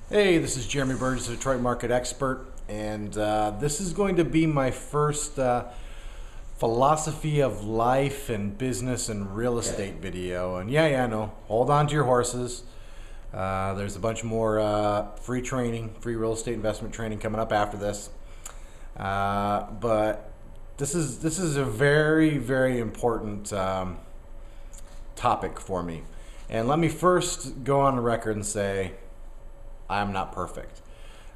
Hey, this is Jeremy Burgess, the Detroit Market Expert, and this is going to be my first philosophy of life and business and real estate video. And yeah, no, hold on to your horses. There's a bunch more free training, free real estate investment training coming up after this. But this is a very, very important topic for me. And let me first go on the record and say, I'm not perfect.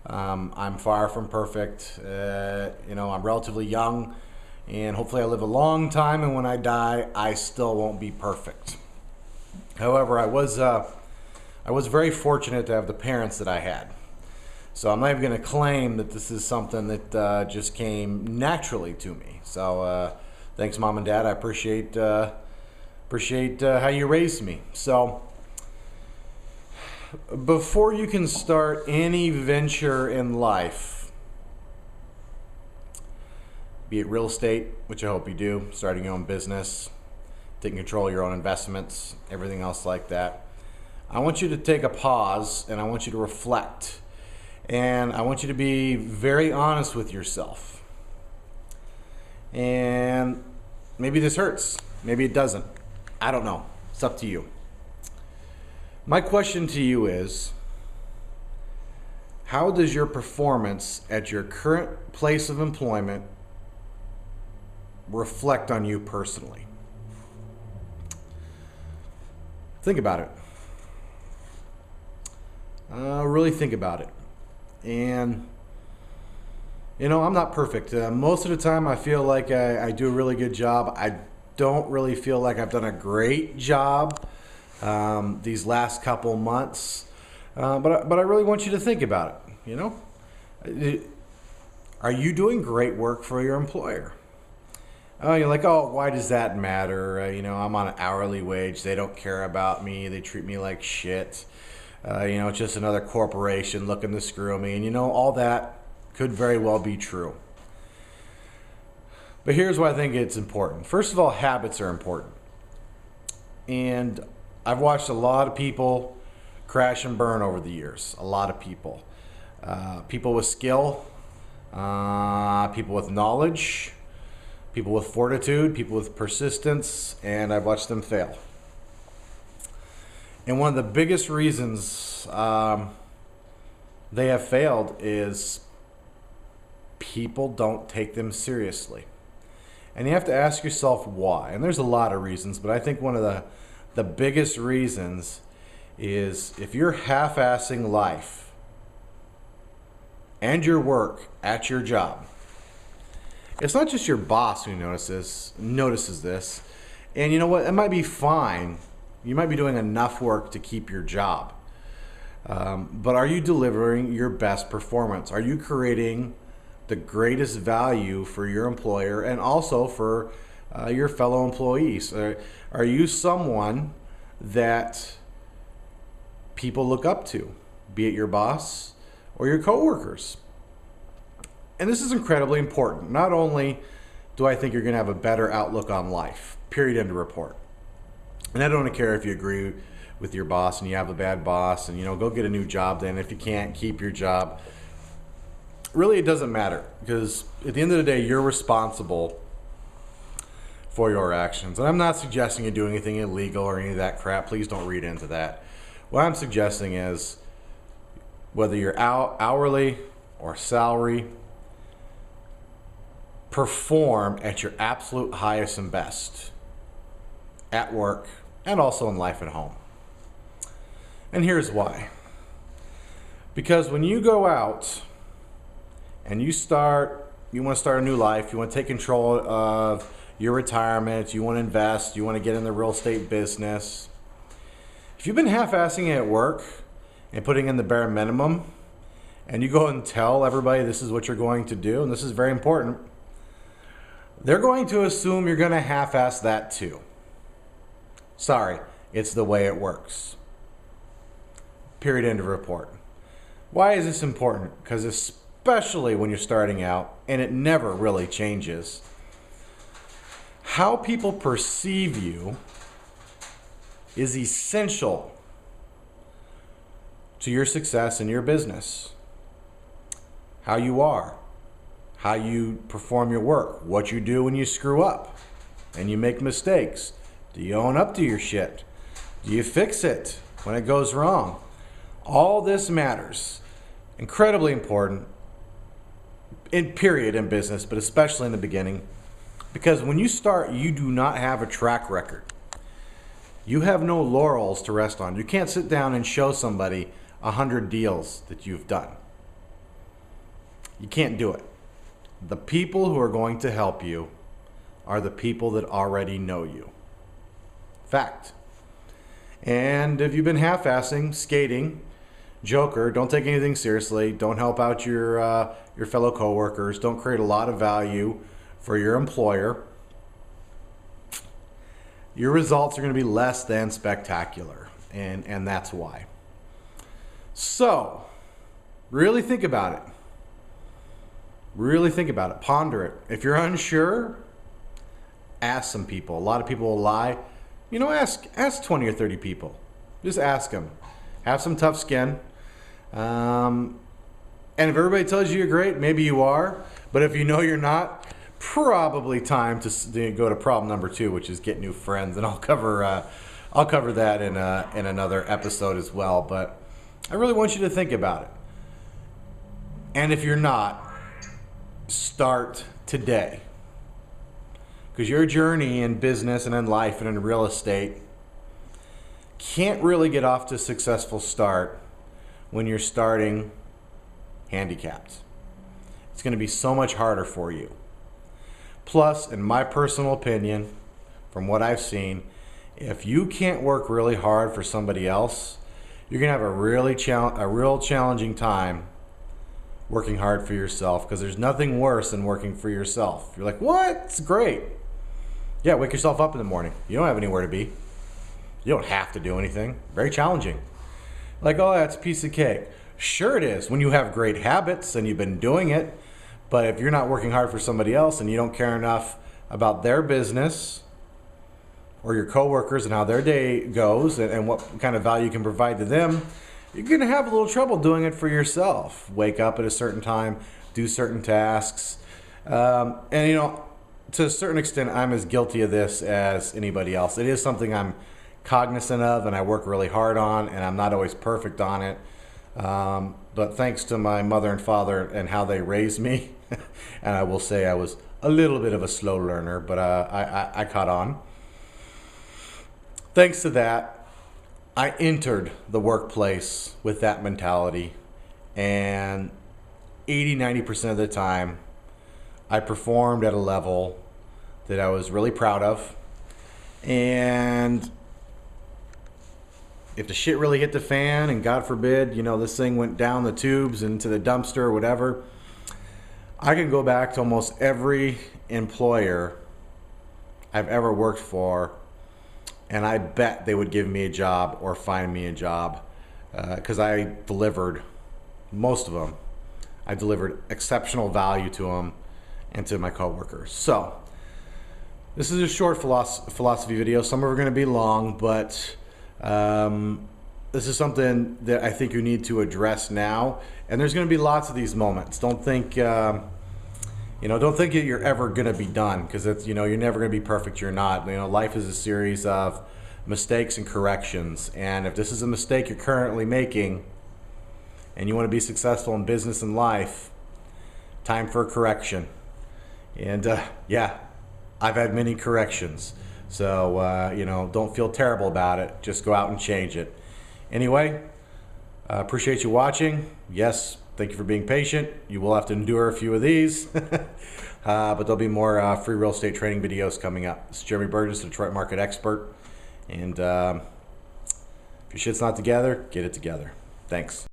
I'm far from perfect. I'm relatively young, and hopefully I live a long time, and when I die, I still won't be perfect. However, I was very fortunate to have the parents that I had. So I'm not even going to claim that this is something that just came naturally to me. So thanks, Mom and Dad. I appreciate how you raised me. So before you can start any venture in life, be it real estate, which I hope you do, starting your own business, taking control of your own investments, everything else like that, I want you to take a pause and I want you to reflect. And I want you to be very honest with yourself. And maybe this hurts, maybe it doesn't. I don't know. It's up to you. My question to you is, how does your performance at your current place of employment reflect on you personally? Think about it. Really think about it. And, I'm not perfect. Most of the time I feel like I do a really good job. I don't really feel like I've done a great job these last couple months, but I really want you to think about it. Are you doing great work for your employer? You're like, oh, why does that matter? I'm on an hourly wage. They don't care about me. They treat me like shit. It's just another corporation looking to screw me. And all that could very well be true. But here's why I think it's important. First of all, habits are important. And I've watched a lot of people crash and burn over the years. A lot of people. People with skill, people with knowledge, people with fortitude, people with persistence, and I've watched them fail. And one of the biggest reasons they have failed is people don't take them seriously. And you have to ask yourself why. And there's a lot of reasons, but I think one of the biggest reasons is if you're half-assing life and your work at your job, it's not just your boss who notices this. And you know what? It might be fine. You might be doing enough work to keep your job. But are you delivering your best performance? Are you creating the greatest value for your employer and also for your fellow employees? Are you someone that people look up to, be it your boss or your coworkers? And this is incredibly important. Not only do I think you're going to have a better outlook on life, period, end of report. And I don't care if you agree with your boss and you have a bad boss and, go get a new job then. If you can't, keep your job. Really, it doesn't matter because at the end of the day, you're responsible for your actions. And I'm not suggesting you do anything illegal or any of that crap. Please don't read into that. What I'm suggesting is whether you're hourly or salary, perform at your absolute highest and best at work and also in life at home. And here's why. Because when you go out and you want to start a new life, you want to take control of your retirement, you want to invest, you want to get in the real estate business. If you've been half-assing it at work and putting in the bare minimum, and you go and tell everybody this is what you're going to do, and this is very important, they're going to assume you're going to half-ass that too. Sorry, it's the way it works. Period, end of report. Why is this important? Because especially when you're starting out, and it never really changes, how people perceive you is essential to your success in your business. How you are, how you perform your work, what you do when you screw up and you make mistakes. Do you own up to your shit? Do you fix it when it goes wrong? All this matters. Incredibly important in business, but especially in the beginning. Because when you start, you do not have a track record. You have no laurels to rest on. You can't sit down and show somebody 100 deals that you've done. You can't do it. The people who are going to help you are the people that already know you. Fact. And if you've been half-assing, skating, joker, don't take anything seriously, don't help out your fellow coworkers, don't create a lot of value for your employer, your results are going to be less than spectacular, and that's why. So, really think about it. Really think about it. Ponder it. If you're unsure, ask some people. A lot of people will lie. You know, ask 20 or 30 people. Just ask them. Have some tough skin. And if everybody tells you you're great, maybe you are. But if you know you're not, probably time to go to problem number 2, which is get new friends. And I'll cover that in another episode as well. But I really want you to think about it. And if you're not, start today. Because your journey in business and in life and in real estate can't really get off to a successful start when you're starting handicapped. It's going to be so much harder for you. Plus, in my personal opinion, from what I've seen, if you can't work really hard for somebody else, you're going to have a real challenging time working hard for yourself, because there's nothing worse than working for yourself. You're like, what? It's great. Yeah, wake yourself up in the morning. You don't have anywhere to be. You don't have to do anything. Very challenging. Like, oh, that's a piece of cake. Sure it is when you have great habits and you've been doing it. But if you're not working hard for somebody else and you don't care enough about their business or your coworkers and how their day goes and what kind of value you can provide to them, you're going to have a little trouble doing it for yourself. Wake up at a certain time, do certain tasks. And, you know, to a certain extent, I'm as guilty of this as anybody else. It is something I'm cognizant of and I work really hard on, and I'm not always perfect on it. But thanks to my mother and father and how they raised me, and I will say I was a little bit of a slow learner, but I caught on. Thanks to that, I entered the workplace with that mentality, and 80-90% of the time I performed at a level that I was really proud of. And if the shit really hit the fan, and God forbid, you know, this thing went down the tubes into the dumpster or whatever, I can go back to almost every employer I've ever worked for, and I bet they would give me a job or find me a job, because I delivered most of them. I delivered exceptional value to them and to my coworkers. So this is a short philosophy video. Some are going to be long, but this is something that I think you need to address now. And there's going to be lots of these moments. Don't think don't think that you're ever going to be done, because it's, you know, you're never going to be perfect. You're not. You know, life is a series of mistakes and corrections. And if this is a mistake you're currently making and you want to be successful in business and life, time for a correction. And yeah, I've had many corrections. So, don't feel terrible about it. Just go out and change it. Anyway, appreciate you watching. Yes, thank you for being patient. You will have to endure a few of these. But there'll be more free real estate training videos coming up. This is Jeremy Burgess, the Detroit Market Expert. And if your shit's not together, get it together. Thanks.